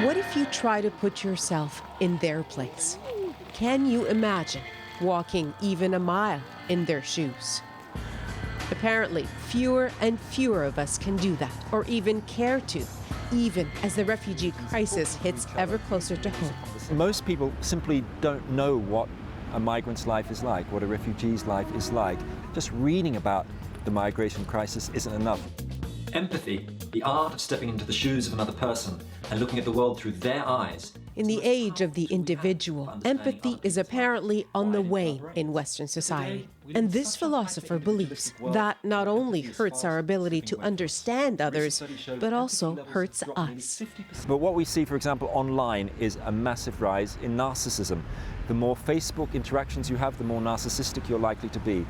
What if you try to put yourself in their place? Can you imagine walking even a mile in their shoes? Apparently, fewer and fewer of us can do that, or even care to, even as the refugee crisis hits ever closer to home. Most people simply don't know what a migrant's life is like, what a refugee's life is like. Just reading about the migration crisis isn't enough. Empathy, the art of stepping into the shoes of another person and looking at the world through their eyes. In the age of the individual, empathy is apparently on the wane in Western society. And this philosopher believes that not only hurts our ability to understand others, but also hurts us. But what we see, for example, online is a massive rise in narcissism. The more Facebook interactions you have, the more narcissistic you're likely to be.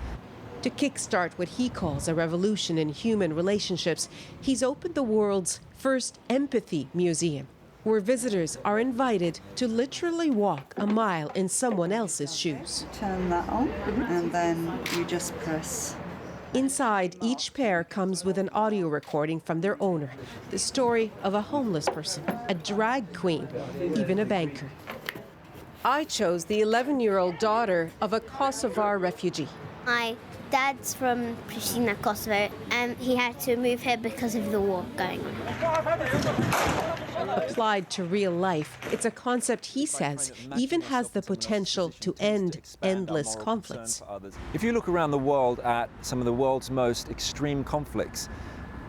To kickstart what he calls a revolution in human relationships, he's opened the world's first empathy museum, where visitors are invited to literally walk a mile in someone else's shoes. Turn that on, and then you just press. Inside, each pair comes with an audio recording from their owner, the story of a homeless person, a drag queen, even a banker. I chose the 11-year-old daughter of a Kosovar refugee. My dad's from Pristina, Kosovo, and he had to move here because of the war going on. Applied to real life, it's a concept he says even has the potential to end endless conflicts. If you look around the world at some of the world's most extreme conflicts,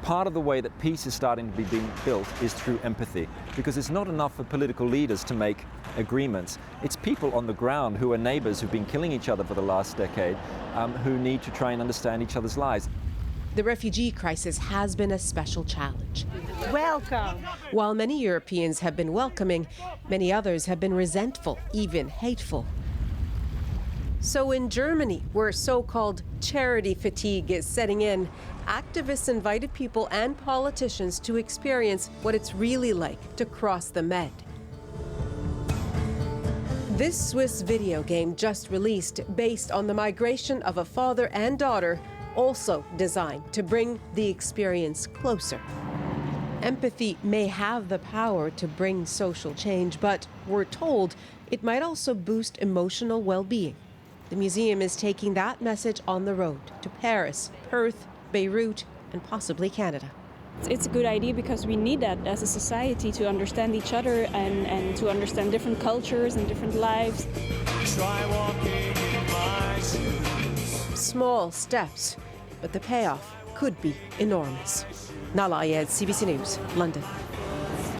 part of the way that peace is starting to be being built is through empathy, because it's not enough for political leaders to make agreements. It's people on the ground who are neighbors who've been killing each other for the last decade, who need to try and understand each other's lives. The refugee crisis has been a special challenge. Welcome. While many Europeans have been welcoming, many others have been resentful, even hateful. So in Germany, where so-called charity fatigue is setting in, activists invited people and politicians to experience what it's really like to cross the Med. This Swiss video game just released, based on the migration of a father and daughter, also designed to bring the experience closer. Empathy may have the power to bring social change, but we're told it might also boost emotional well-being. The museum is taking that message on the road to Paris, Perth, Beirut, and possibly Canada. It's a good idea because we need that as a society to understand each other and to understand different cultures and different lives. Try walking in my shoes. Small steps, but the payoff could be enormous. Nala Ayed, CBC News, London.